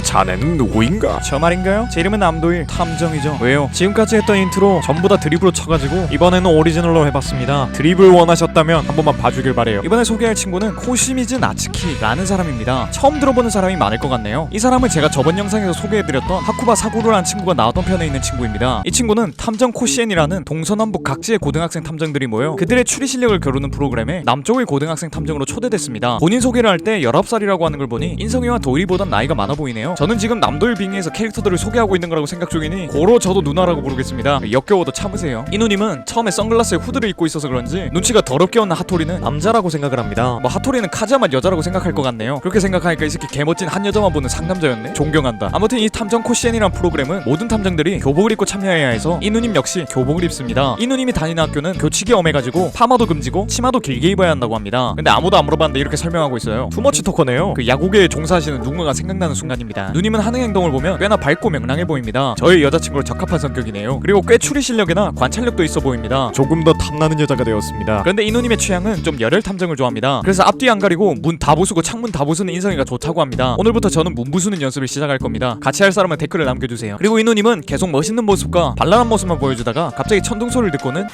자네는 누구인가? 저 말인가요? 제 이름은 남도일 탐정이죠. 왜요? 지금까지 했던 인트로 전부 다 드립으로 쳐가지고 이번에는 오리지널로 해봤습니다. 드립을 원하셨다면 한 번만 봐주길 바래요. 이번에 소개할 친구는 코시미즈 나츠키라는 사람입니다. 처음 들어보는 사람이 많을 것 같네요. 이 사람은 제가 저번 영상에서 소개해드렸던 하쿠바 사구루라는 친구가 나왔던 편에 있는 친구입니다. 이 친구는 탐정 코시엔이라는 동서남북 각지의 고등학생 탐정들이 모여 그들의 추리 실력을 겨루는 프로그램에 남쪽의 고등학생 탐정으로 초대됐습니다. 본인 소개를 할 때 19살이라고 하는 걸 보니 인성이와 도일이보단 나이가 많아 보이네요. 저는 지금 남도일 빙의에서 캐릭터들을 소개하고 있는 거라고 생각 중이니 고로 저도 누나라고 부르겠습니다. 역겨워도 참으세요. 이 누님은 처음에 선글라스에 후드를 입고 있어서 그런지 눈치가 더럽게 없는 하토리는 남자라고 생각을 합니다. 뭐 하토리는 카자만 여자라고 생각할 것 같네요. 그렇게 생각하니까 이 새끼 개멋진 한 여자만 보는 상남자였네. 존경한다. 아무튼 이 탐정 코시엔이란 프로그램은 모든 탐정들이 교복을 입고 참여해야 해서 이 누님 역시 교복을 입습니다. 이 누님이 다니는 학교는 교칙이 엄해가지고 파마도 금지고 치마도 길게 입어야 한다고 합니다. 근데 아무도 안 물어봤는데 이렇게 설명하고 있어요. 투머치 토커네요. 그 야구계에 종사하시는 누군가가 생각나는 순간입니다. 누님은 하는 행동을 보면 꽤나 밝고 명랑해 보입니다. 저의 여자친구로 적합한 성격이네요. 그리고 꽤 추리 실력이나 관찰력도 있어 보입니다. 조금 더 탐나는 여자가 되었습니다. 그런데 이 누님의 취향은 좀 열혈 탐정을 좋아합니다. 그래서 앞뒤 안 가리고 문 다 부수고 창문 다 부수는 인성이가 좋다고 합니다. 오늘부터 저는 문 부수는 연습을 시작할 겁니다. 같이 할 사람은 댓글을 남겨주세요. 그리고 이 누님은 계속 멋있는 모습과 발랄한 모습만 보여주다가 갑자기 천둥 소리를 듣고는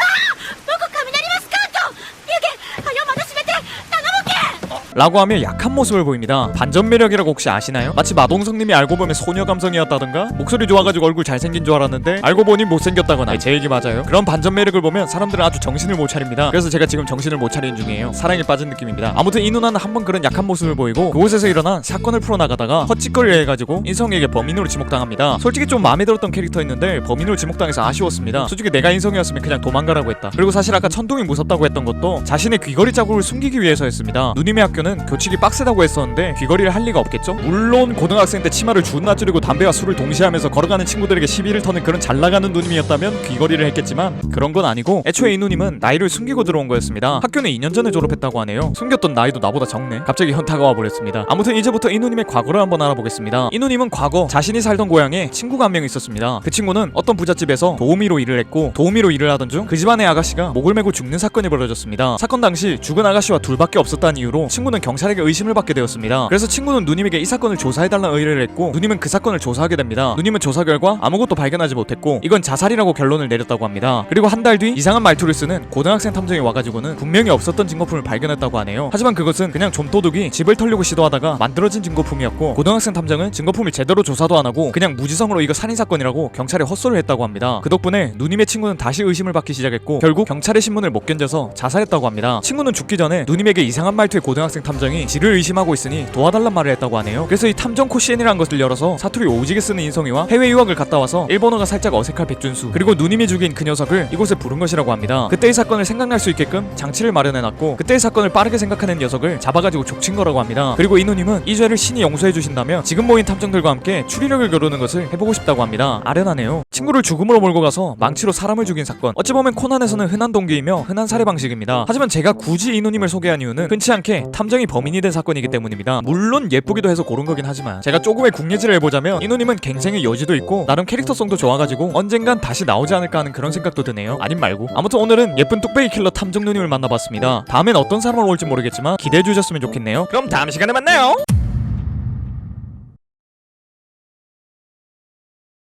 라고 하며 약한 모습을 보입니다. 반전 매력이라고 혹시 아시나요? 마치 마동석님이 알고 보면 소녀 감성이었다던가 목소리 좋아가지고 얼굴 잘생긴 줄 알았는데 알고 보니 못생겼다거나. 제 얘기 맞아요. 그런 반전 매력을 보면 사람들은 아주 정신을 못 차립니다. 그래서 제가 지금 정신을 못 차리는 중이에요. 사랑에 빠진 느낌입니다. 아무튼 이 누나는 한번 그런 약한 모습을 보이고 그곳에서 일어난 사건을 풀어나가다가 헛짓거리를 해가지고 인성에게 범인으로 지목당합니다. 솔직히 좀 마음에 들었던 캐릭터였는데 범인으로 지목당해서 아쉬웠습니다. 솔직히 내가 인성이었으면 그냥 도망가라고 했다. 그리고 사실 아까 천둥이 무섭다고 했던 것도 자신의 귀걸이 자국을 숨기기 위해서였습니다. 누님의 학교는 교칙이 빡세다고 했었는데 귀걸이를 할 리가 없겠죠? 물론 고등학생 때 치마를 존나 줄이고 담배와 술을 동시에 하면서 걸어가는 친구들에게 시비를 터는 그런 잘나가는 누님이었다면 귀걸이를 했겠지만 그런 건 아니고 애초에 이 누님은 나이를 숨기고 들어온 거였습니다. 학교는 2년 전에 졸업했다고 하네요. 숨겼던 나이도 나보다 적네. 갑자기 현타가 와버렸습니다. 아무튼 이제부터 이 누님의 과거를 한번 알아보겠습니다. 이 누님은 과거 자신이 살던 고향에 친구가 한 명 있었습니다. 그 친구는 어떤 부잣집에서 도우미로 일을 했고 도우미로 일을 하던 중 그 집안의 아가씨가 목을 메고 죽는 사건이 벌어졌습니다. 사건 당시 죽은 아가씨와 둘밖에 없었다는 이유로 친구는 경찰에게 의심을 받게 되었습니다. 그래서 친구는 누님에게 이 사건을 조사해달라는 의뢰를 했고 누님은 그 사건을 조사하게 됩니다. 누님은 조사 결과 아무것도 발견하지 못했고 이건 자살이라고 결론을 내렸다고 합니다. 그리고 한 달 뒤 이상한 말투를 쓰는 고등학생 탐정이 와가지고는 분명히 없었던 증거품을 발견했다고 하네요. 하지만 그것은 그냥 좀도둑이 집을 털려고 시도하다가 만들어진 증거품이었고 고등학생 탐정은 증거품을 제대로 조사도 안 하고 그냥 무지성으로 이거 살인사건이라고 경찰에 헛소리를 했다고 합니다. 그 덕분에 누님의 친구는 다시 의심을 받기 시작했고 결국 경찰의 신문을 못 견뎌서 자살했다고 합니다. 친구는 죽기 전에 누님에게 이상한 말투의 고등학생 탐정이 지를 의심하고 있으니 도와달란 말을 했다고 하네요. 그래서 이 탐정 코시엔이라는 것을 열어서 사투리 오지게 쓰는 인성이와 해외 유학을 갔다 와서 일본어가 살짝 어색할 백준수 그리고 누님이 죽인 그 녀석을 이곳에 부른 것이라고 합니다. 그때의 사건을 생각날 수 있게끔 장치를 마련해놨고 그때의 사건을 빠르게 생각하는 녀석을 잡아가지고 족친 거라고 합니다. 그리고 이 누님은 이 죄를 신이 용서해 주신다면 지금 모인 탐정들과 함께 추리력을 겨루는 것을 해보고 싶다고 합니다. 아련하네요. 친구를 죽음으로 몰고 가서 망치로 사람을 죽인 사건. 어찌 보면 코난에서는 흔한 동기이며 흔한 살해 방식입니다. 하지만 제가 굳이 이 누님을 소개한 이유는 흔치 않게 탐정이 범인이 된 사건이기 때문입니다. 물론 예쁘기도 해서 고른 거긴 하지만 제가 조금의 국내지를 해보자면 이 누님은 갱생의 여지도 있고 나름 캐릭터성도 좋아가지고 언젠간 다시 나오지 않을까 하는 그런 생각도 드네요. 아님 말고. 아무튼 오늘은 예쁜 뚝배기 킬러 탐정 누님을 만나봤습니다. 다음엔 어떤 사람을 올지 모르겠지만 기대해주셨으면 좋겠네요. 그럼 다음 시간에 만나요.